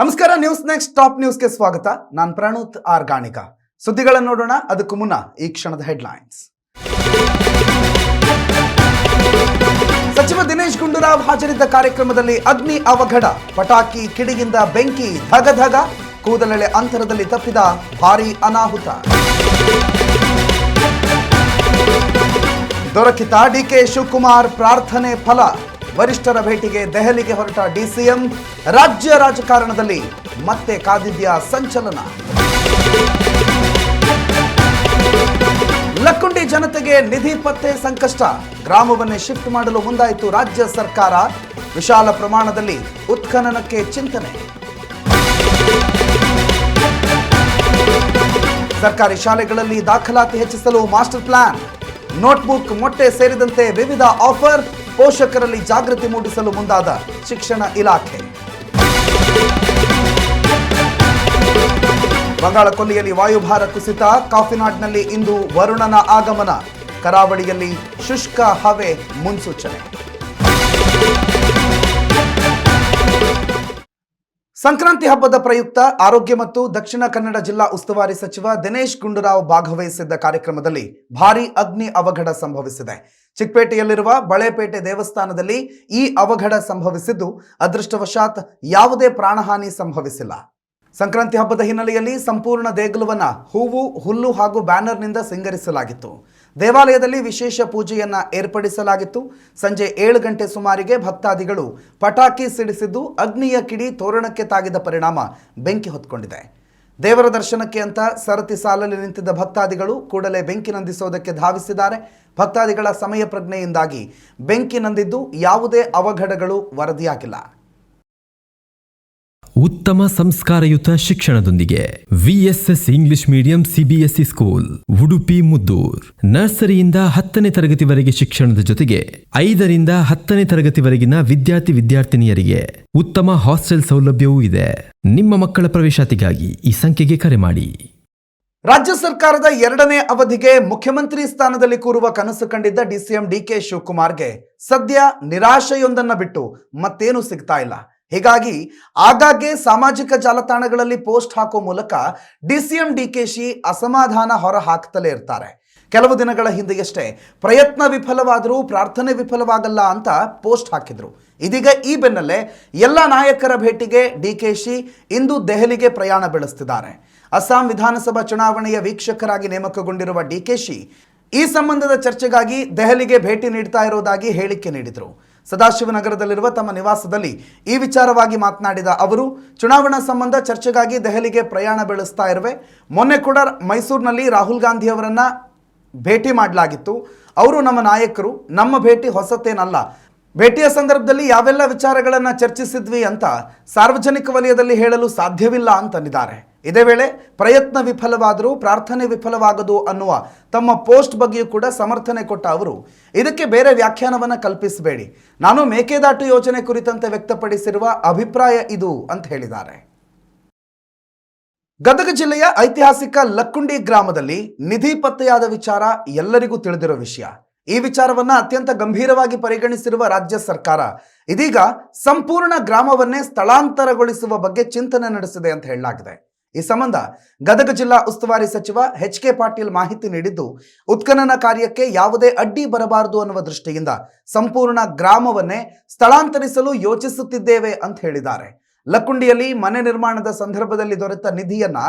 ನಮಸ್ಕಾರ. News next top ನ್ಯೂಸ್ಗೆ ಸ್ವಾಗತ. ನಾನು ಪ್ರಣೂತ್ ಆರ್ ಗಾಣಿಗ. ಸುದ್ದಿಗಳನ್ನು ನೋಡೋಣ. ಅದಕ್ಕೂ ಮುನ್ನ ಈ ಕ್ಷಣದ ಹೆಡ್ಲೈನ್ಸ್. ಸಚಿವ ದಿನೇಶ್ ಗುಂಡೂರಾವ್ ಹಾಜರಿದ್ದ ಕಾರ್ಯಕ್ರಮದಲ್ಲಿ ಅಗ್ನಿ ಅವಘಡ, ಪಟಾಕಿ ಕಿಡಿಯಿಂದ ಬೆಂಕಿ, ಧಗಧಗ, ಕೂದಲೆಳೆ ಅಂತರದಲ್ಲಿ ತಪ್ಪಿದ ಭಾರೀ ಅನಾಹುತ. ದೊರಕಿತ ಡಿಕೆ ಶಿವಕುಮಾರ್ ಪ್ರಾರ್ಥನೆ ಫಲ, ವರಿಷ್ಠರ ಭೇಟಿಗೆ ದೆಹಲಿಗೆ ಹೊರಟ ಡಿಸಿಎಂ. ರಾಜ್ಯ ರಾಜಕಾರಣದಲ್ಲಿ ಮತ್ತೆ ಕಾದಿದ್ಯಾ ಸಂಚಲನ. ಲಕ್ಕುಂಡಿ ಜನತೆಗೆ ನಿಧಿ ಪತ್ತೆ ಸಂಕಷ್ಟ, ಗ್ರಾಮವನ್ನೇ ಶಿಫ್ಟ್ ಮಾಡಲು ಮುಂದಾಯಿತು ರಾಜ್ಯ ಸರ್ಕಾರ. ವಿಶಾಲ ಪ್ರಮಾಣದಲ್ಲಿ ಉತ್ಖನನಕ್ಕೆ ಚಿಂತನೆ. ಸರ್ಕಾರಿ ಶಾಲೆಗಳಲ್ಲಿ ದಾಖಲಾತಿ ಹೆಚ್ಚಿಸಲು ಮಾಸ್ಟರ್ ಪ್ಲಾನ್, ನೋಟ್ಬುಕ್, ಮೊಟ್ಟೆ ಸೇರಿದಂತೆ ವಿವಿಧ ಆಫರ್. ಪೋಷಕರಲ್ಲಿ ಜಾಗೃತಿ ಮೂಡಿಸಲು ಮುಂದಾದ ಶಿಕ್ಷಣ ಇಲಾಖೆ. ಬಂಗಾಳ ಕೊಲ್ಲಿಯಲ್ಲಿ ವಾಯುಭಾರ ಕುಸಿತ, ಕಾಫಿನಾಡ್ನಲ್ಲಿ ಇಂದು ವರುಣನ ಆಗಮನ, ಕರಾವಳಿಯಲ್ಲಿ ಶುಷ್ಕ ಹವೆ ಮುನ್ಸೂಚನೆ. ಸಂಕ್ರಾಂತಿ ಹಬ್ಬದ ಪ್ರಯುಕ್ತ ಆರೋಗ್ಯ ಮತ್ತು ದಕ್ಷಿಣ ಕನ್ನಡ ಜಿಲ್ಲಾ ಉಸ್ತುವಾರಿ ಸಚಿವ ದಿನೇಶ್ ಗುಂಡೂರಾವ್ ಭಾಗವಹಿಸಿದ್ದ ಕಾರ್ಯಕ್ರಮದಲ್ಲಿ ಭಾರೀ ಅಗ್ನಿ ಅವಘಡ ಸಂಭವಿಸಿದೆ. ಚಿಕ್ಕಪೇಟೆಯಲ್ಲಿರುವ ಬಳೆಪೇಟೆ ದೇವಸ್ಥಾನದಲ್ಲಿ ಈ ಅವಘಡ ಸಂಭವಿಸಿದ್ದು, ಅದೃಷ್ಟವಶಾತ್ ಯಾವುದೇ ಪ್ರಾಣಹಾನಿ ಸಂಭವಿಸಿಲ್ಲ. ಸಂಕ್ರಾಂತಿ ಹಬ್ಬದ ಹಿನ್ನೆಲೆಯಲ್ಲಿ ಸಂಪೂರ್ಣ ದೇಗುಲವನ್ನ ಹೂವು, ಹುಲ್ಲು ಹಾಗೂ ಬ್ಯಾನರ್ನಿಂದ ಸಿಂಗರಿಸಲಾಗಿತ್ತು. ದೇವಾಲಯದಲ್ಲಿ ವಿಶೇಷ ಪೂಜೆಯನ್ನ ಏರ್ಪಡಿಸಲಾಗಿತ್ತು. ಸಂಜೆ 7 ಗಂಟೆ ಸುಮಾರಿಗೆ ಭಕ್ತಾದಿಗಳು ಪಟಾಕಿ ಸಿಡಿಸಿದ್ದು, ಅಗ್ನಿಯ ಕಿಡಿ ತೋರಣಕ್ಕೆ ತಾಗಿದ ಪರಿಣಾಮ ಬೆಂಕಿ ಹೊತ್ಕೊಂಡಿದೆ. ದೇವರ ದರ್ಶನಕ್ಕೆ ಅಂತ ಸರತಿ ಸಾಲಲ್ಲಿ ನಿಂತಿದ್ದ ಭಕ್ತಾದಿಗಳು ಕೂಡಲೇ ಬೆಂಕಿ ನಂದಿಸೋದಕ್ಕೆ ಧಾವಿಸಿದ್ದಾರೆ. ಭಕ್ತಾದಿಗಳ ಸಮಯ ಪ್ರಜ್ಞೆಯಿಂದಾಗಿ ಬೆಂಕಿ ನಂದಿದ್ದು ಯಾವುದೇ ಅವಘಡಗಳು ವರದಿಯಾಗಿಲ್ಲ. ಉತ್ತಮ ಸಂಸ್ಕಾರಯುತ ಶಿಕ್ಷಣದೊಂದಿಗೆ VSS English medium CBSE school, Udupi Muddur. ನರ್ಸರಿಯಿಂದ 10ನೇ ತರಗತಿವರೆಗೆ ಶಿಕ್ಷಣದ ಜೊತೆಗೆ 5ರಿಂದ 10ನೇ ತರಗತಿವರೆಗಿನ ವಿದ್ಯಾರ್ಥಿನಿಯರಿಗೆ ಉತ್ತಮ ಹಾಸ್ಟೆಲ್ ಸೌಲಭ್ಯವೂ ಇದೆ. ನಿಮ್ಮ ಮಕ್ಕಳ ಪ್ರವೇಶಾತಿಗಾಗಿ ಈ ಸಂಖ್ಯೆಗೆ ಕರೆ ಮಾಡಿ. ರಾಜ್ಯ ಸರ್ಕಾರದ 2ನೇ ಅವಧಿಗೆ ಮುಖ್ಯಮಂತ್ರಿ ಸ್ಥಾನದಲ್ಲಿ ಕೂರುವ ಕನಸು ಕಂಡಿದ್ದ ಡಿಸಿಎಂ ಡಿಕೆ ಶಿವಕುಮಾರ್ಗೆ ಸದ್ಯ ನಿರಾಶೆಯೊಂದನ್ನು ಬಿಟ್ಟು ಮತ್ತೇನು ಸಿಗ್ತಾ ಇಲ್ಲ. ಹೀಗಾಗಿ ಆಗಾಗ್ಗೆ ಸಾಮಾಜಿಕ ಜಾಲತಾಣಗಳಲ್ಲಿ ಪೋಸ್ಟ್ ಹಾಕೋ ಮೂಲಕ ಡಿಸಿಎಂ ಡಿಕೆಶಿ ಅಸಮಾಧಾನ ಹೊರ ಹಾಕ್ತಲೇ ಇರ್ತಾರೆ. ಕೆಲವು ದಿನಗಳ ಹಿಂದೆಯಷ್ಟೇ ಪ್ರಯತ್ನ ವಿಫಲವಾದರೂ ಪ್ರಾರ್ಥನೆ ವಿಫಲವಾಗಲ್ಲ ಅಂತ ಪೋಸ್ಟ್ ಹಾಕಿದ್ರು. ಇದೀಗ ಈ ಬೆನ್ನಲ್ಲೇ ಎಲ್ಲ ನಾಯಕರ ಭೇಟಿಗೆ ಡಿಕೆಶಿ ಇಂದು ದೆಹಲಿಗೆ ಪ್ರಯಾಣ ಬೆಳೆಸ್ತಿದ್ದಾರೆ. ಅಸ್ಸಾಂ ವಿಧಾನಸಭಾ ಚುನಾವಣೆಯ ವೀಕ್ಷಕರಾಗಿ ನೇಮಕಗೊಂಡಿರುವ ಡಿಕೆಶಿ ಈ ಸಂಬಂಧದ ಚರ್ಚೆಗಾಗಿ ದೆಹಲಿಗೆ ಭೇಟಿ ನೀಡ್ತಾ ಇರೋದಾಗಿ ಹೇಳಿಕೆ ನೀಡಿದರು. ಸದಾಶಿವನಗರದಲ್ಲಿರುವ ತಮ್ಮ ನಿವಾಸದಲ್ಲಿ ಈ ವಿಚಾರವಾಗಿ ಮಾತನಾಡಿದ ಅವರು, ಚುನಾವಣಾ ಸಂಬಂಧ ಚರ್ಚೆಗಾಗಿ ದೆಹಲಿಗೆ ಪ್ರಯಾಣ ಬೆಳೆಸ್ತಾ ಇರುವೆ. ಮೊನ್ನೆ ಕೂಡ ಮೈಸೂರಿನಲ್ಲಿ ರಾಹುಲ್ ಗಾಂಧಿ ಅವರನ್ನ ಭೇಟಿ ಮಾಡಲಾಗಿತ್ತು. ಅವರು ನಮ್ಮ ನಾಯಕರು, ನಮ್ಮ ಭೇಟಿ ಹೊಸತೇನಲ್ಲ. ಭೇಟಿಯ ಸಂದರ್ಭದಲ್ಲಿ ಯಾವೆಲ್ಲ ವಿಚಾರಗಳನ್ನು ಚರ್ಚಿಸಿದ್ವಿ ಅಂತ ಸಾರ್ವಜನಿಕ ವಲಯದಲ್ಲಿ ಹೇಳಲು ಸಾಧ್ಯವಿಲ್ಲ ಅಂತಂದಿದ್ದಾರೆ. ಇದೇ ವೇಳೆ ಪ್ರಯತ್ನ ವಿಫಲವಾದರೂ ಪ್ರಾರ್ಥನೆ ವಿಫಲವಾಗದು ಅನ್ನುವ ತಮ್ಮ ಪೋಸ್ಟ್ ಬಗ್ಗೆಯೂ ಕೂಡ ಸಮರ್ಥನೆ ಕೊಟ್ಟ ಅವರು, ಇದಕ್ಕೆ ಬೇರೆ ವ್ಯಾಖ್ಯಾನವನ್ನು ಕಲ್ಪಿಸಬೇಡಿ, ನಾನು ಮೇಕೆದಾಟು ಯೋಜನೆ ಕುರಿತಂತೆ ವ್ಯಕ್ತಪಡಿಸಿರುವ ಅಭಿಪ್ರಾಯ ಇದು ಅಂತ ಹೇಳಿದ್ದಾರೆ. ಗದಗ ಜಿಲ್ಲೆಯ ಐತಿಹಾಸಿಕ ಲಕ್ಕುಂಡಿ ಗ್ರಾಮದಲ್ಲಿ ನಿಧಿ ಪತ್ತೆಯಾದ ವಿಚಾರ ಎಲ್ಲರಿಗೂ ತಿಳಿದಿರೋ ವಿಷಯ. ಈ ವಿಚಾರವನ್ನ ಅತ್ಯಂತ ಗಂಭೀರವಾಗಿ ಪರಿಗಣಿಸಿರುವ ರಾಜ್ಯ ಸರ್ಕಾರ ಇದೀಗ ಸಂಪೂರ್ಣ ಗ್ರಾಮವನ್ನೇ ಸ್ಥಳಾಂತರಗೊಳಿಸುವ ಬಗ್ಗೆ ಚಿಂತನೆ ನಡೆಸಿದೆ ಅಂತ ಹೇಳಲಾಗಿದೆ. ಈ ಸಂಬಂಧ ಗದಗ ಜಿಲ್ಲಾ ಉಸ್ತುವಾರಿ ಸಚಿವ ಎಚ್.ಕೆ. ಪಾಟೀಲ್ ಮಾಹಿತಿ ನೀಡಿದ್ದು, ಉತ್ಖನನ ಕಾರ್ಯಕ್ಕೆ ಯಾವುದೇ ಅಡ್ಡಿ ಬರಬಾರದು ಅನ್ನುವ ದೃಷ್ಟಿಯಿಂದ ಸಂಪೂರ್ಣ ಗ್ರಾಮವನ್ನೇ ಸ್ಥಳಾಂತರಿಸಲು ಯೋಚಿಸುತ್ತಿದ್ದೇವೆ ಅಂತ ಹೇಳಿದ್ದಾರೆ. ಲಕ್ಕುಂಡಿಯಲ್ಲಿ ಮನೆ ನಿರ್ಮಾಣದ ಸಂದರ್ಭದಲ್ಲಿ ದೊರೆತ ನಿಧಿಯನ್ನ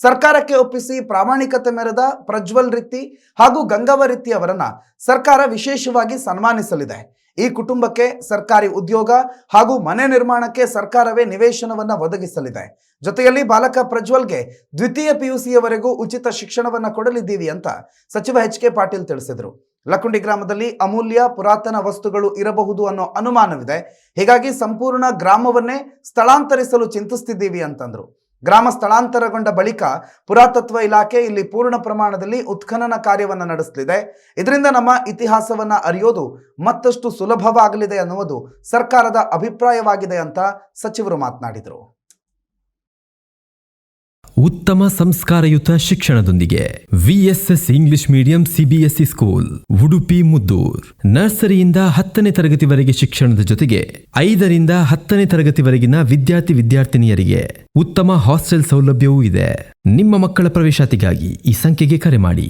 ಸರ್ಕಾರಕ್ಕೆ ಒಪ್ಪಿಸಿ ಪ್ರಾಮಾಣಿಕತೆ ಮೆರೆದ ಪ್ರಜ್ವಲ್ ರಿತ್ತಿ ಹಾಗೂ ಗಂಗವ್ವ ರಿತ್ತಿ ಅವರನ್ನ ಸರ್ಕಾರ ವಿಶೇಷವಾಗಿ ಸನ್ಮಾನಿಸಲಿದೆ. ಈ ಕುಟುಂಬಕ್ಕೆ ಸರ್ಕಾರಿ ಉದ್ಯೋಗ ಹಾಗೂ ಮನೆ ನಿರ್ಮಾಣಕ್ಕೆ ಸರ್ಕಾರವೇ ನಿವೇಶನವನ್ನ ಒದಗಿಸಲಿದೆ. ಜೊತೆಯಲ್ಲಿ ಬಾಲಕ ಪ್ರಜ್ವಲ್ಗೆ ದ್ವಿತೀಯ PUCಯವರೆಗೂ ಉಚಿತ ಶಿಕ್ಷಣವನ್ನ ಕೊಡಲಿದ್ದೀವಿ ಅಂತ ಸಚಿವ ಎಚ್.ಕೆ. ಪಾಟೀಲ್ ತಿಳಿಸಿದರು. ಲಕ್ಕುಂಡಿ ಗ್ರಾಮದಲ್ಲಿ ಅಮೂಲ್ಯ ಪುರಾತನ ವಸ್ತುಗಳು ಇರಬಹುದು ಅನ್ನೋ ಅನುಮಾನವಿದೆ. ಹೀಗಾಗಿ ಸಂಪೂರ್ಣ ಗ್ರಾಮವನ್ನೇ ಸ್ಥಳಾಂತರಿಸಲು ಚಿಂತಿಸ್ತಿದ್ದೀವಿ ಅಂತಂದ್ರು. ಗ್ರಾಮ ಸ್ಥಳಾಂತರಗೊಂಡ ಬಳಿಕ ಪುರಾತತ್ವ ಇಲಾಖೆ ಇಲ್ಲಿ ಪೂರ್ಣ ಪ್ರಮಾಣದಲ್ಲಿ ಉತ್ಖನನ ಕಾರ್ಯವನ್ನು ನಡೆಸಲಿದೆ. ಇದರಿಂದ ನಮ್ಮ ಇತಿಹಾಸವನ್ನ ಅರಿಯೋದು ಮತ್ತಷ್ಟು ಸುಲಭವಾಗಲಿದೆ ಅನ್ನುವುದು ಸರ್ಕಾರದ ಅಭಿಪ್ರಾಯವಾಗಿದೆ ಅಂತ ಸಚಿವರು ಮಾತನಾಡಿದರು. ಉತ್ತಮ ಸಂಸ್ಕಾರಯುತ ಶಿಕ್ಷಣದೊಂದಿಗೆ VSS English medium CBSE school Udupi Muddur. ನರ್ಸರಿಯಿಂದ 10ನೇ ತರಗತಿವರೆಗೆ ಶಿಕ್ಷಣದ ಜೊತೆಗೆ 5ರಿಂದ 10ನೇ ತರಗತಿವರೆಗಿನ ವಿದ್ಯಾರ್ಥಿನಿಯರಿಗೆ ಉತ್ತಮ ಹಾಸ್ಟೆಲ್ ಸೌಲಭ್ಯವೂ ಇದೆ. ನಿಮ್ಮ ಮಕ್ಕಳ ಪ್ರವೇಶಾತಿಗಾಗಿ ಈ ಸಂಖ್ಯೆಗೆ ಕರೆ ಮಾಡಿ.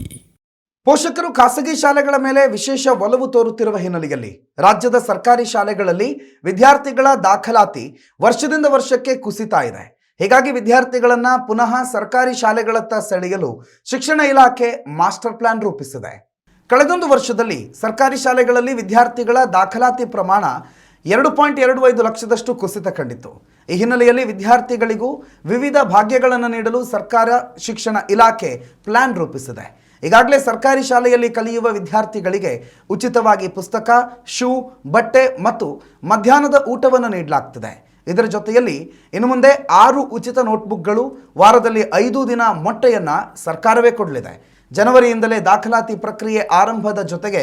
ಪೋಷಕರು ಖಾಸಗಿ ಶಾಲೆಗಳ ಮೇಲೆ ವಿಶೇಷ ಒಲವು ತೋರುತ್ತಿರುವ ಹಿನ್ನೆಲೆಯಲ್ಲಿ ರಾಜ್ಯದ ಸರ್ಕಾರಿ ಶಾಲೆಗಳಲ್ಲಿ ವಿದ್ಯಾರ್ಥಿಗಳ ದಾಖಲಾತಿ ವರ್ಷದಿಂದ ವರ್ಷಕ್ಕೆ ಕುಸಿತಾ ಇದೆ. ಹೀಗಾಗಿ ವಿದ್ಯಾರ್ಥಿಗಳನ್ನ ಪುನಃ ಸರ್ಕಾರಿ ಶಾಲೆಗಳತ್ತ ಸೆಳೆಯಲು ಶಿಕ್ಷಣ ಇಲಾಖೆ ಮಾಸ್ಟರ್ ಪ್ಲಾನ್ ರೂಪಿಸಿದೆ. ಕಳೆದೊಂದು ವರ್ಷದಲ್ಲಿ ಸರ್ಕಾರಿ ಶಾಲೆಗಳಲ್ಲಿ ವಿದ್ಯಾರ್ಥಿಗಳ ದಾಖಲಾತಿ ಪ್ರಮಾಣ 2.25 ಲಕ್ಷದಷ್ಟು ಕುಸಿತ ಕಂಡಿತ್ತು. ಈ ಹಿನ್ನೆಲೆಯಲ್ಲಿ ವಿದ್ಯಾರ್ಥಿಗಳಿಗೂ ವಿವಿಧ ಭಾಗ್ಯಗಳನ್ನು ನೀಡಲು ಸರ್ಕಾರ ಶಿಕ್ಷಣ ಇಲಾಖೆ ಪ್ಲಾನ್ ರೂಪಿಸಿದೆ. ಈಗಾಗಲೇ ಸರ್ಕಾರಿ ಶಾಲೆಯಲ್ಲಿ ಕಲಿಯುವ ವಿದ್ಯಾರ್ಥಿಗಳಿಗೆ ಉಚಿತವಾಗಿ ಪುಸ್ತಕ, ಶೂ, ಬಟ್ಟೆ ಮತ್ತು ಮಧ್ಯಾಹ್ನದ ಊಟವನ್ನು ನೀಡಲಾಗ್ತಿದೆ. ಇದರ ಜೊತೆಯಲ್ಲಿ ಇನ್ನು ಮುಂದೆ 6 ಉಚಿತ ನೋಟ್ಬುಕ್ಗಳು, ವಾರದಲ್ಲಿ 5 ದಿನ ಮೊಟ್ಟೆಯನ್ನು ಸರ್ಕಾರವೇ ಕೊಡಲಿದೆ. ಜನವರಿಯಿಂದಲೇ ದಾಖಲಾತಿ ಪ್ರಕ್ರಿಯೆ ಆರಂಭದ ಜೊತೆಗೆ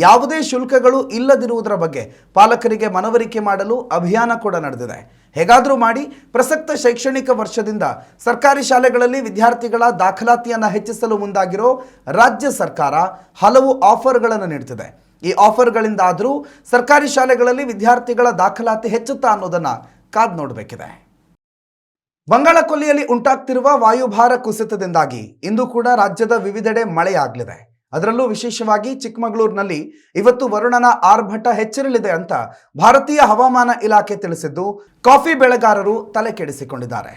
ಯಾವುದೇ ಶುಲ್ಕಗಳು ಇಲ್ಲದಿರುವುದರ ಬಗ್ಗೆ ಪಾಲಕರಿಗೆ ಮನವರಿಕೆ ಮಾಡಲು ಅಭಿಯಾನ ಕೂಡ ನಡೆದಿದೆ. ಹೇಗಾದರೂ ಮಾಡಿ ಪ್ರಸಕ್ತ ಶೈಕ್ಷಣಿಕ ವರ್ಷದಿಂದ ಸರ್ಕಾರಿ ಶಾಲೆಗಳಲ್ಲಿ ವಿದ್ಯಾರ್ಥಿಗಳ ದಾಖಲಾತಿಯನ್ನು ಹೆಚ್ಚಿಸಲು ಮುಂದಾಗಿರೋ ರಾಜ್ಯ ಸರ್ಕಾರ ಹಲವು ಆಫರ್ಗಳನ್ನು ನೀಡುತ್ತಿದೆ. ಈ ಆಫರ್ಗಳಿಂದಾದರೂ ಸರ್ಕಾರಿ ಶಾಲೆಗಳಲ್ಲಿ ವಿದ್ಯಾರ್ಥಿಗಳ ದಾಖಲಾತಿ ಹೆಚ್ಚುತ್ತಾ ಅನ್ನೋದನ್ನು ಕಾದು ನೋಡಬೇಕಿದೆ. ಬಂಗಾಳ ಕೊಲ್ಲಿಯಲ್ಲಿ ಉಂಟಾಗ್ತಿರುವ ವಾಯುಭಾರ ಕುಸಿತದಿಂದಾಗಿ ಇಂದು ಕೂಡ ರಾಜ್ಯದ ವಿವಿಧೆಡೆ ಮಳೆಯಾಗಲಿದೆ. ಅದರಲ್ಲೂ ವಿಶೇಷವಾಗಿ ಚಿಕ್ಕಮಗಳೂರಿನಲ್ಲಿ ಇವತ್ತು ವರುಣನ ಆರ್ಭಟ ಹೆಚ್ಚಿರಲಿದೆ ಅಂತ ಭಾರತೀಯ ಹವಾಮಾನ ಇಲಾಖೆ ತಿಳಿಸಿದ್ದು, ಕಾಫಿ ಬೆಳೆಗಾರರು ತಲೆ ಕೆಡಿಸಿಕೊಂಡಿದ್ದಾರೆ.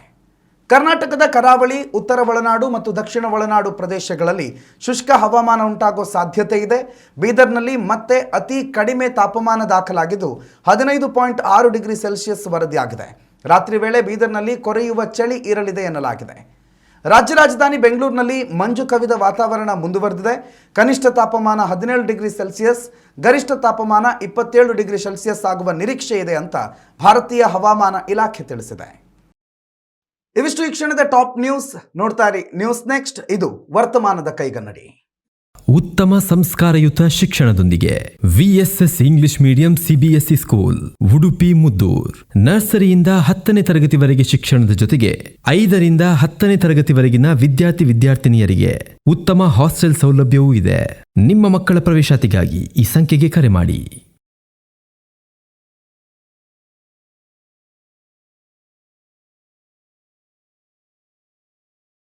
ಕರ್ನಾಟಕದ ಕರಾವಳಿ, ಉತ್ತರ ಒಳನಾಡು ಮತ್ತು ದಕ್ಷಿಣ ಒಳನಾಡು ಪ್ರದೇಶಗಳಲ್ಲಿ ಶುಷ್ಕ ಹವಾಮಾನ ಉಂಟಾಗೋ ಸಾಧ್ಯತೆ ಇದೆ. ಬೀದರ್ನಲ್ಲಿ ಮತ್ತೆ ಅತಿ ಕಡಿಮೆ ತಾಪಮಾನ ದಾಖಲಾಗಿದ್ದು 15.6 ಡಿಗ್ರಿ ಸೆಲ್ಸಿಯಸ್ ವರದಿಯಾಗಿದೆ. ರಾತ್ರಿ ವೇಳೆ ಬೀದರ್ನಲ್ಲಿ ಕೊರೆಯುವ ಚಳಿ ಇರಲಿದೆ ಎನ್ನಲಾಗಿದೆ. ರಾಜ್ಯ ರಾಜಧಾನಿ ಬೆಂಗಳೂರಿನಲ್ಲಿ ಮಂಜು ಕವಿದ ವಾತಾವರಣ ಮುಂದುವರೆದಿದೆ. ಕನಿಷ್ಠ ತಾಪಮಾನ 17 ಡಿಗ್ರಿ ಸೆಲ್ಸಿಯಸ್, ಗರಿಷ್ಠ ತಾಪಮಾನ 27 ಡಿಗ್ರಿ ಸೆಲ್ಸಿಯಸ್ ಆಗುವ ನಿರೀಕ್ಷೆ ಇದೆ ಅಂತ ಭಾರತೀಯ ಹವಾಮಾನ ಇಲಾಖೆ ತಿಳಿಸಿದೆ. ಇವಿಷ್ಟು ಈ ಕ್ಷಣದ ಟಾಪ್ ನ್ಯೂಸ್. ನೋಡ್ತಾ ಇರಿ ನ್ಯೂಸ್ ನೆಕ್ಸ್ಟ್. ಇದು ವರ್ತಮಾನದ ಕೈಗನ್ನಡಿ. ಉತ್ತಮ ಸಂಸ್ಕಾರಯುತ ಶಿಕ್ಷಣದೊಂದಿಗೆ VSS English medium CBSE school Udupi Muddur. ನರ್ಸರಿಯಿಂದ 10ನೇ ತರಗತಿವರೆಗೆ ಶಿಕ್ಷಣದ ಜೊತೆಗೆ 5ರಿಂದ 10ನೇ ತರಗತಿವರೆಗಿನ ವಿದ್ಯಾರ್ಥಿನಿಯರಿಗೆ ಉತ್ತಮ ಹಾಸ್ಟೆಲ್ ಸೌಲಭ್ಯವೂ ಇದೆ. ನಿಮ್ಮ ಮಕ್ಕಳ ಪ್ರವೇಶಾತಿಗಾಗಿ ಈ ಸಂಖ್ಯೆಗೆ ಕರೆ ಮಾಡಿ.